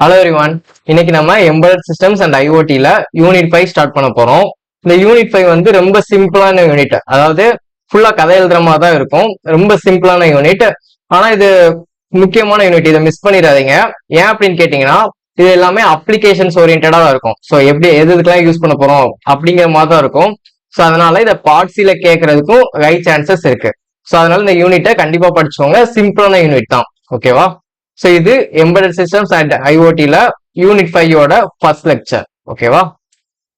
Hello everyone. இன்னைக்கு நம்ம embedded systems and ஐஓடில யூனிட் 5 ஸ்டார்ட் பண்ண போறோம். இந்த யூனிட் 5 வந்து ரொம்ப சிம்பிளான யூனிட், அதாவது ஃபுல்லா கதை எழுதுற மாதிரி தான் இருக்கும். ரொம்ப சிம்பிளான யூனிட், ஆனா இது முக்கியமான யூனிட், இதை மிஸ் பண்ணிடாதீங்க. ஏன் அப்படின்னு கேட்டீங்கன்னா, இது எல்லாமே அப்ளிகேஷன்ஸ் ஓரியன்டா தான் இருக்கும். ஸோ எப்படி எதுக்கெல்லாம் யூஸ் பண்ண போறோம் அப்படிங்கிற மாதிரி தான் இருக்கும். ஸோ அதனால இதை பார்ட்ஸில கேட்கறதுக்கும் ஹை சான்சஸ் இருக்கு. ஸோ அதனால இந்த யூனிட்டை கண்டிப்பா படிச்சுக்கோங்க. சிம்பிளான யூனிட் தான், ஓகேவா? ஸோ இது எம்பெடட் சிஸ்டம்ஸ் அண்ட் ஐஓடில யூனிட் 5ஓட ஃபர்ஸ்ட் லெக்சர், ஓகேவா?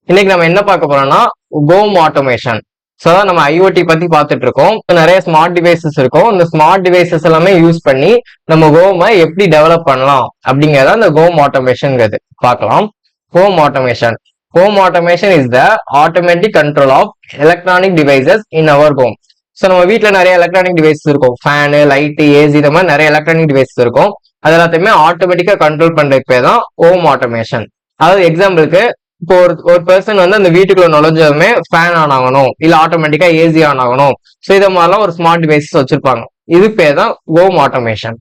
இன்னைக்கு நம்ம என்ன பார்க்க போறோம்னா ஹோம் ஆட்டோமேஷன். ஸோ நம்ம ஐஓடி பத்தி பார்த்துட்டு இருக்கோம். நிறைய ஸ்மார்ட் டிவைசஸ் இருக்கும். இந்த ஸ்மார்ட் டிவைசஸ் எல்லாமே யூஸ் பண்ணி நம்ம ஹோமை எப்படி டெவலப் பண்ணலாம் அப்படிங்கறத இந்த ஹோம் ஆட்டோமேஷன்ங்கிறது பார்க்கலாம். Home automation. Home automation is the automatic control of electronic devices in our home. So நம்ம வீட்டில் நிறைய எலக்ட்ரானிக் டிவைசஸ் இருக்கும். ஃபேனு, லைட்டு, ஏசி, இந்த மாதிரி நிறைய எலக்ட்ரானிக் டிவைசஸ் இருக்கும். அது எல்லாத்தையுமே ஆட்டோமேட்டிக்கா கண்ட்ரோல் பண்றதுக்கு பேர் தான் ஹோம் ஆட்டோமேஷன். அதாவது எக்ஸாம்பிளுக்கு, இப்போ ஒரு பர்சன் வந்து அந்த வீட்டுக்குள்ள நுழைஞ்சதுமே ஃபேன் ஆன் ஆகணும், இல்ல ஆட்டோமேட்டிக்கா ஏசி ஆன் ஆகணும். ஸோ இதை மாதிரிலாம் ஒரு ஸ்மார்ட் டிவைசஸ் வச்சிருப்பாங்க. இது பேர் தான் home automation.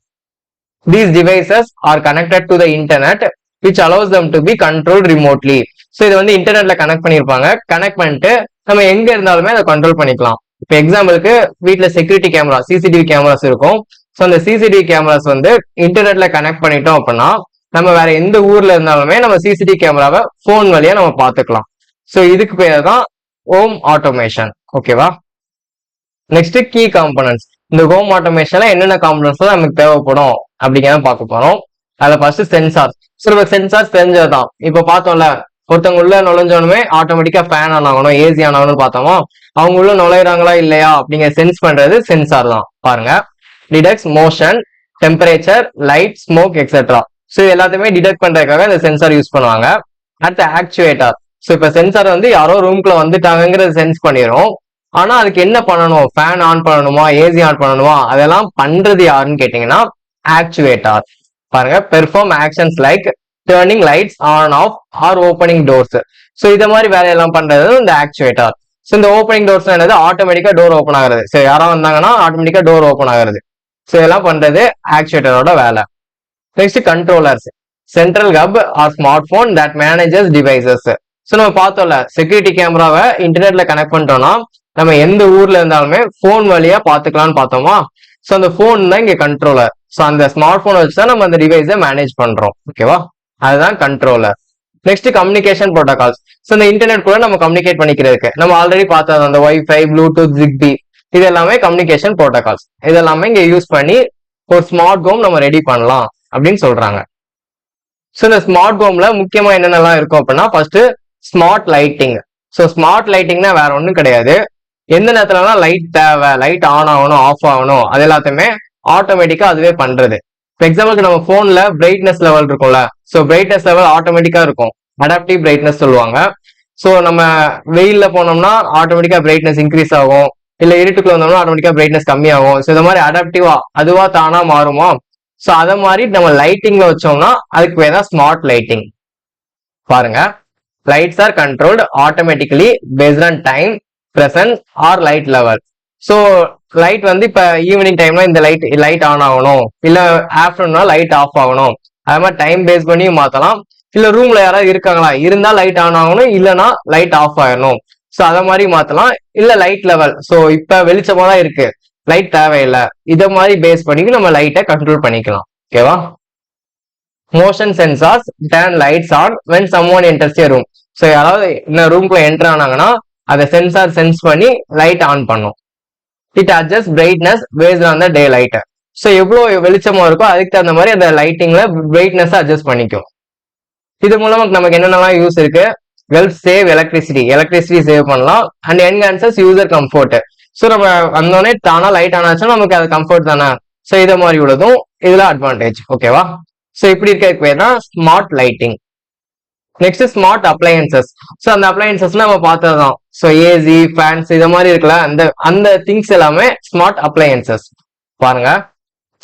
These devices are connected to the internet, which allows them to be controlled remotely. So இதை வந்து இன்டர்நெட்ல கனெக்ட் பண்ணிருப்பாங்க. கனெக்ட் பண்ணிட்டு நம்ம எங்க இருந்தாலுமே அதை கண்ட்ரோல் பண்ணிக்கலாம். இப்போ எக்ஸாம்பிளுக்கு வீட்டுல செக்யூரிட்டி கேமரா, சிசிடிவி கேமராஸ் இருக்கும். ஸோ அந்த சிசிடிவி கேமராஸ் வந்து இன்டர்நெட்ல கனெக்ட் பண்ணிட்டோம் அப்படின்னா, நம்ம வேற எந்த ஊர்ல இருந்தாலுமே நம்ம சிசிடிவி கேமராவை போன் வழியா நம்ம பார்த்துக்கலாம். ஸோ இதுக்கு பேர் தான் ஹோம் ஆட்டோமேஷன், ஓகேவா? Next key components. இந்த ஹோம் ஆட்டோமேஷன்ல என்னென்ன காம்பனன்ட்ஸ் நமக்கு தேவைப்படும் அப்படிங்கிறத பார்க்க போறோம். அதுல ஃபர்ஸ்ட் சென்சார். ஸோ சென்சார்ஸ் தெரிஞ்சதுதான். இப்போ பார்த்தோம்ல, ஒருத்தவங்க உள்ள நுழைஞ்சோனுமே ஆட்டோமேட்டிக்கா ஃபேன் ஆன் ஆகணும், ஏசி ஆன் ஆகணும்னு பார்த்தோமா, அவங்க உள்ள நுழையிறாங்களா இல்லையா அப்படிங்கிற சென்ஸ் பண்றது சென்சார் தான். பாருங்க, detects motion, temperature, light, smoke etcetera. So எல்லாத்தையுமே டிடெக்ட் பண்றதுக்காக இந்த சென்சார் யூஸ் பண்ணுவாங்க. அடுத்து ஆக்சுவேட்டர். ஸோ இப்போ சென்சார் வந்து யாரோ ரூம்குள்ள வந்துட்டாங்கிறது சென்ஸ் பண்ணிடும். ஆனா அதுக்கு என்ன பண்ணணும், ஃபேன் ஆன் பண்ணணுமா, ஏசி ஆன் பண்ணணுமா, அதெல்லாம் பண்றது யாருன்னு கேட்டீங்கன்னா ஆக்சுவேட்டர். பாருங்க, perform actions like turning lights on off R opening doors. So இதை மாதிரி வேலையெல்லாம் பண்றது இந்த ஆக்சுவேட்டர். ஸோ இந்த ஓப்பனிங் டோர்ஸ் என்னது, ஆட்டோமேட்டிக்கா டோர் ஓப்பன் ஆகுறது. ஸோ யாராவது வந்தாங்கன்னா ஆட்டோமேட்டிக்கா டோர் ஓப்பன் ஆகுறது. ஸோ இதெல்லாம் பண்றது ஆக்சுவேட்டரோட வேலை. Next controllers. Central hub or smart phone that manages devices. So நம்ம பார்த்தோம்ல, செக்யூரிட்டி கேமராவை இன்டர்நெட்ல கனெக்ட் பண்ணிட்டோம்னா நம்ம எந்த ஊர்ல இருந்தாலுமே போன் வழியா பாத்துக்கலாம்னு பார்த்தோமா. ஸோ அந்த போன் தான் இங்க கண்ட்ரோலர். ஸோ அந்த ஸ்மார்ட் போன் வச்சுதான் நம்ம அந்த டிவைஸை மேனேஜ் பண்றோம், ஓகேவா? அதுதான் controller. Next communication protocols. So இந்த இன்டர்நெட் கூட நம்ம கம்யூனிகேட் பண்ணிக்கிறதுக்கு நம்ம ஆல்ரெடி பார்த்தது அந்த வைஃபை, ப்ளூடூத், ஜிக்பி, இது எல்லாமே கம்யூனிகேஷன் ப்ரோட்டோகால்ஸ். இது எல்லாமே இங்க யூஸ் பண்ணி ஒரு ஸ்மார்ட் ஹோம் நம்ம ரெடி பண்ணலாம் அப்படின்னு சொல்றாங்க. ஸோ இந்த ஸ்மார்ட் ஹோம்ல முக்கியமா என்னென்னலாம் இருக்கும் அப்படின்னா, first smart lighting. So smart லைட்டிங்னா வேற ஒன்றும் கிடையாது, எந்த நேரத்துலலாம் லைட் தேவை, லைட் ஆன் ஆகணும், ஆஃப் ஆகணும், அது எல்லாத்தையுமே ஆட்டோமேட்டிக்கா அதுவே பண்றது. இப்போ எக்ஸாம்பிளுக்கு நம்ம போன்ல பிரைட்னஸ் லெவல் இருக்கும்ல, ஸோ பிரைட்னஸ் லெவல் ஆட்டோமேட்டிக்கா இருக்கும், அடாப்டிவ் பிரைட்னஸ் சொல்லுவாங்க. ஸோ நம்ம வெயில்ல போனோம்னா ஆட்டோமேட்டிக்கா பிரைட்னஸ் இன்க்ரீஸ் ஆகும், இல்ல இருட்டுக்குள்ள வந்தோம்னா ஆட்டோமேட்டிக்கா பிரைட்னஸ் கம்மியாகும். ஸோ இந்த மாதிரி அடாப்டிவா அதுவா தானா மாறுமா. ஸோ அதை மாதிரி நம்ம லைட்டிங்ல வச்சோம்னா அதுக்கு பேர் தான் ஸ்மார்ட் லைட்டிங். பாருங்க, lights are controlled automatically based on time, presence or light level. So light வந்து இப்ப ஈவினிங் டைம்ல இந்த லைட் ஆன் ஆகணும், இல்ல ஆஃப்டர்நூன்னா லைட் ஆஃப் ஆகணும், அது மாதிரி டைம் பேஸ் பண்ணியும் மாத்தலாம். இல்ல ரூம்ல யாராவது இருக்காங்களா, இருந்தா லைட் ஆன் ஆகணும், இல்லைன்னா லைட் ஆஃப் ஆயிடணும். ஸோ அதை மாதிரி மாத்தலாம். இல்ல லைட் லெவல், ஸோ இப்ப வெளிச்சமா தான் இருக்கு, லைட் தேவையில்லை, இதை மாதிரி பேஸ் பண்ணி நம்ம லைட்டை கண்ட்ரோல் பண்ணிக்கலாம், ஓகேவா? Motion sensors turn lights on when someone enters a room. So யாராவது இந்த ரூம்குள்ள என்டர் ஆனாங்கன்னா அதை சென்சார் சென்ஸ் பண்ணி லைட் ஆன் பண்ணும். It adjust brightness based on the day light. So எவ்வளவு வெளிச்சமா இருக்கோ அதுக்கு தகுந்த மாதிரி அந்த லைட்டிங்ல பிரைட்னஸ் அட்ஜஸ்ட் பண்ணிக்கும். இது மூலமா நமக்கு என்னென்னலாம் யூஸ் இருக்கு, ஹெல்ப் சேவ் எலக்ட்ரிசிட்டி சேவ் பண்ணலாம், and enhances user comfort. So நம்ம வந்தோடனே தானா லைட் ஆனாச்சுன்னா நமக்கு அது கம்ஃபர்ட் தானே. ஸோ இதை மாதிரி உள்ளதும் இதுல அட்வான்டேஜ், ஓகேவா? ஸோ இப்படி இருக்க பேர் தான் smart lighting. Next smart appliances. So அந்த அப்ளையன்சஸ் நம்ம பார்த்ததுதான். ஸோ ஏசி, ஃபேன்ஸ், இது மாதிரி இருக்குல்ல, அந்த திங்ஸ் எல்லாமே ஸ்மார்ட் அப்ளையன்சஸ். பாருங்க,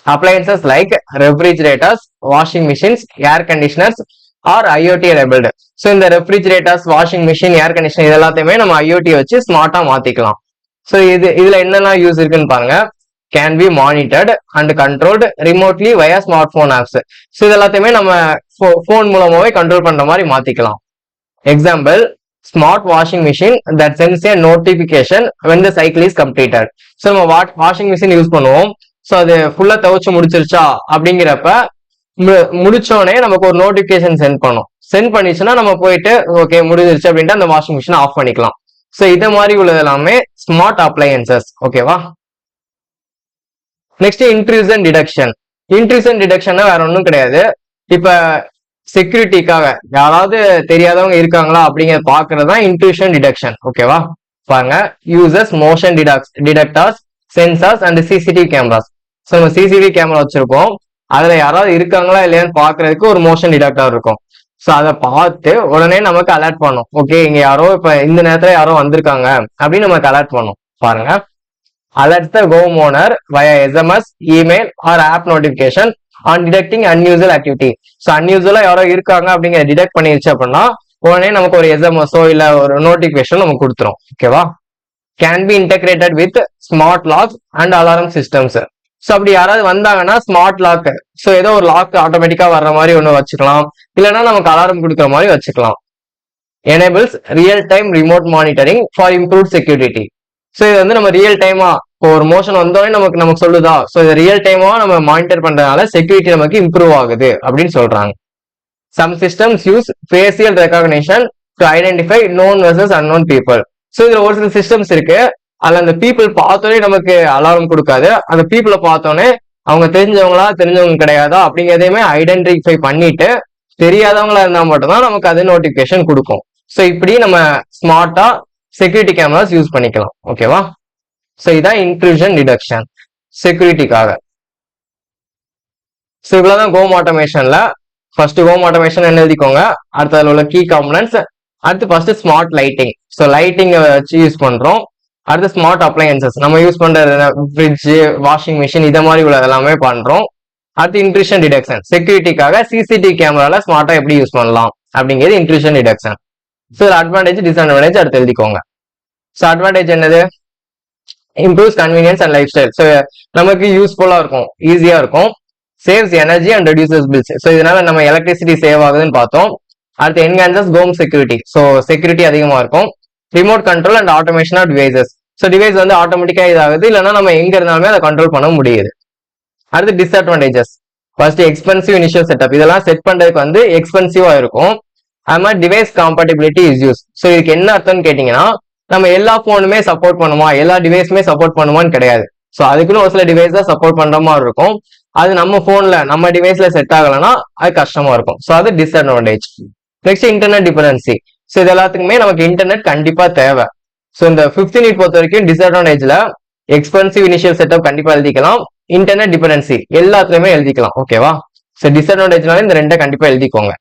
appliances like refrigerators, washing machines, air conditioners are IoT enabled. So இந்த refrigerators, washing machine, air conditioner இது எல்லாத்தையுமே நம்ம ஐஓடி வச்சு ஸ்மார்ட்டா மாத்திக்கலாம். ஸோ இதுல என்னெல்லாம் யூஸ் இருக்குன்னு பாருங்க. can be monitored and controlled remotely via smartphone apps. So இது எல்லாத்தையுமே நம்ம ஃபோன் மூலமாவே கண்ட்ரோல் பண்ற மாதிரி மாத்திக்கலாம். Example, smart washing machine that sends a notification when the cycle is completed. So நம்ம வாஷிங் மிஷின் யூஸ் பண்ணுவோம். ஸோ அது ஃபுல்லா துவைச்சு முடிச்சிருச்சா அப்படிங்கிறப்ப முடிச்சோடனே நமக்கு ஒரு நோட்டிபிகேஷன் சென்ட் பண்ணும். சென்ட் பண்ணிச்சுன்னா நம்ம போயிட்டு ஓகே முடிஞ்சிருச்சு அப்படின்ட்டு அந்த வாஷிங் மிஷினை ஆஃப் பண்ணிக்கலாம். ஸோ இதை மாதிரி உள்ளது எல்லாமே ஸ்மார்ட் அப்ளையன்சஸ். ஓகேவா? Next intrusion detection. Intrusion detection வேற ஒன்றும் கிடையாது. இப்ப செக்யூரிட்டிக்காக யாராவது தெரியாதவங்க இருக்காங்களா அப்படிங்கிறத பாக்குறது தான் இன்ட்ரூஷன் டிடெக்ஷன். ஓகேவா? பாருங்க, uses motion detectors, sensors and CCTV cameras. So நம்ம சிசிடிவி கேமரா வச்சிருக்கோம், அதுல யாராவது இருக்காங்களா இல்லையான்னு பாக்குறதுக்கு ஒரு மோஷன் டிடெக்டர் இருக்கும். ஸோ அதை பார்த்து உடனே நமக்கு அலர்ட் பண்ணும். ஓகே, இங்க யாரோ இப்ப இந்த நேரத்துல யாரோ வந்திருக்காங்க அப்படின்னு நமக்கு அலர்ட் பண்ணும். பாருங்க, alert the home owner via SMS, email or app notification on detecting unusual activity. So அன்யூசுவலா யாரோ இருக்காங்க அப்படிங்கிற டிடெக்ட் பண்ணிருச்சு அப்படின்னா உடனே நமக்கு ஒரு எஸ்எம்எஸோ இல்ல ஒரு நோட்டிபிகேஷன் நமக்கு கொடுத்துரும். ஓகேவா? Can be integrated with smart locks and alarm systems. So அப்படி யாராவது வந்தாங்கன்னா ஸ்மார்ட் லாக், ஸோ ஏதோ ஒரு லாக் ஆட்டோமேட்டிக்கா வர்ற மாதிரி ஒன்று வச்சுக்கலாம், இல்லைன்னா நமக்கு அலாரம் கொடுக்குற மாதிரி வச்சுக்கலாம். Enables real time remote monitoring for improve security. So இது வந்து நம்ம ரியல் டைமா இப்போ ஒரு மோஷன் வந்தோடனே நமக்கு சொல்லுதா, ஸோ இது ரியல் டைமா நம்ம மானிட்டர் பண்றதுனால செக்யூரிட்டி நமக்கு இம்ப்ரூவ் ஆகுது அப்படின்னு சொல்றாங்க. Some systems use facial recognition to identify known versus unknown people. So இதுல ஒரு சில சிஸ்டம்ஸ் இருக்கு, அதுல அந்த பீப்புள் பார்த்தோன்னே நமக்கு அலாரம் கொடுக்காது. அந்த பீப்புளை பார்த்தோன்னே அவங்க தெரிஞ்சவங்க கிடையாதா அப்படிங்கிறதையுமே ஐடென்டிஃபை பண்ணிட்டு தெரியாதவங்களா இருந்தா மட்டும்தான் நமக்கு அது நோட்டிபிகேஷன் கொடுக்கும். ஸோ இப்படி நம்ம ஸ்மார்ட்டா செக்யூரிட்டி கேமராஸ் யூஸ் பண்ணிக்கலாம். ஓகேவா? ஸோ இதான் இன்ட்ரூஷன் டிடெக்ஷன் செக்யூரிட்டிக்காக. ஸோ இவ்வளவுதான் ஹோம் ஆட்டோமேஷன்ல. ஃபர்ஸ்ட் ஹோம் ஆட்டோமேஷன் என்ன எழுதிக்கோங்க, அடுத்ததுல உள்ள கீ காம்பனன்ட்ஸ், அடுத்து first smart lighting. So lighting வச்சு யூஸ் பண்றோம். அடுத்து ஸ்மார்ட் அப்ளையன்சஸ், நம்ம யூஸ் பண்றது ஃப்ரிட்ஜ், வாஷிங் மிஷின் இதை மாதிரி உள்ள எல்லாமே பண்றோம். அடுத்து இன்ட்ரூஷன் டிடெக்ஷன் செக்யூரிட்டிக்காக சிசிடிவி கேமரால ஸ்மார்ட்டா எப்படி யூஸ் பண்ணலாம் அப்படிங்கிறது intrusion detection. So advantage disadvantage அடுத்து எழுதிக்கோங்க. ஸோ அட்வான்டேஜ் என்னது, improves convenience and life style. So நமக்கு யூஸ்ஃபுல்லா இருக்கும், ஈஸியா இருக்கும். Saves energy and reduces bills. So இதனால நம்ம எலக்ட்ரிசிட்டி சேவ் ஆகுதுன்னு பார்த்தோம். அடுத்து enhances home security. So security அதிகமா இருக்கும். Remote control and automation of devices. So device வந்து ஆட்டோமேட்டிக்கா இதாகுது, இல்லைன்னா நம்ம எங்க இருந்தாலுமே அதை கண்ட்ரோல் பண்ண முடியுது. அடுத்து disadvantages. First expensive initial setup. இதெல்லாம் செட் பண்றதுக்கு வந்து எக்ஸ்பென்சிவா இருக்கும். அது மாதிரி டிவைஸ் காம்பேட்டிபிலிட்டி இஸ் யூஸ். ஸோ இதுக்கு என்ன அர்த்தம்னு கேட்டீங்கன்னா, நம்ம எல்லா போனுமே சப்போர்ட் பண்ணுமா, எல்லா டிவைஸுமே சப்போர்ட் பண்ணுமான்னு கிடையாது. ஸோ அதுக்குன்னு ஒரு சில டிவைஸ் தான் சப்போர்ட் பண்ற மாதிரி இருக்கும். அது நம்ம போன்ல நம்ம டிவைஸ்ல செட் ஆகலைன்னா அது கஷ்டமா இருக்கும். ஸோ அது disadvantage. Next internet dependency. So இது எல்லாத்துக்குமே நமக்கு இன்டர்நெட் கண்டிப்பா தேவை. ஸோ இந்த 15 நீட் பொறுத்த வரைக்கும் டிஸ்அட்வான்டேஜ்ல எக்ஸ்பென்சிவ் இனிஷியல் செட்டப் கண்டிப்பா எழுதிக்கலாம், இன்டர்நெட் டிபெண்டன்சி எல்லாத்துலயுமே எழுதிக்கலாம். ஓகேவா? ஸோ டிஸ்அட்வான்டேஜ்னால இந்த ரெண்டை கண்டிப்பா எழுதிக்கோங்க.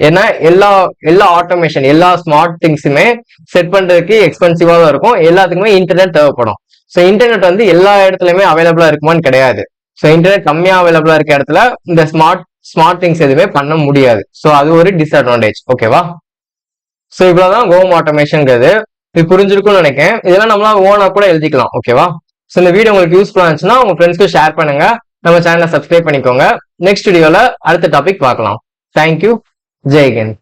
ஏன்னா எல்லா ஆட்டோமேஷன் எல்லா ஸ்மார்ட் திங்ஸுமே செட் பண்றதுக்கு எக்ஸ்பென்சிவா தான் இருக்கும். எல்லாத்துக்குமே இன்டர்நெட் தேவைப்படும். ஸோ இன்டர்நெட் வந்து எல்லா இடத்துலயுமே அவைலபிளா இருக்குமான்னு கிடையாது. ஸோ இன்டர்நெட் கம்மியா அவைலபிளா இருக்க இடத்துல இந்த ஸ்மார்ட் திங்ஸ் எதுவுமே பண்ண முடியாது. ஸோ அது ஒரு டிஸ்அட்வான்டேஜ். ஓகேவா? ஸோ இவ்வளவுதான் ஹோம் ஆட்டோமேஷன்ங்கிறது. இது புரிஞ்சிருக்கும்னு நினைக்கிறேன். இதெல்லாம் நம்மளா ஓனா கூட எழுதிக்கலாம். ஓகேவா? ஸோ இந்த வீடியோ உங்களுக்கு யூஸ்ஃபுல்லா இருந்துச்சுன்னா உங்க ஃப்ரெண்ட்ஸ்க்கு ஷேர் பண்ணுங்க. நம்ம சேனலை சப்ஸ்கிரைப் பண்ணிக்கோங்க. நெக்ஸ்ட் வீடியோல அடுத்த டாபிக் பார்க்கலாம். தேங்க்யூ. ஜெய் ஹிந்த்.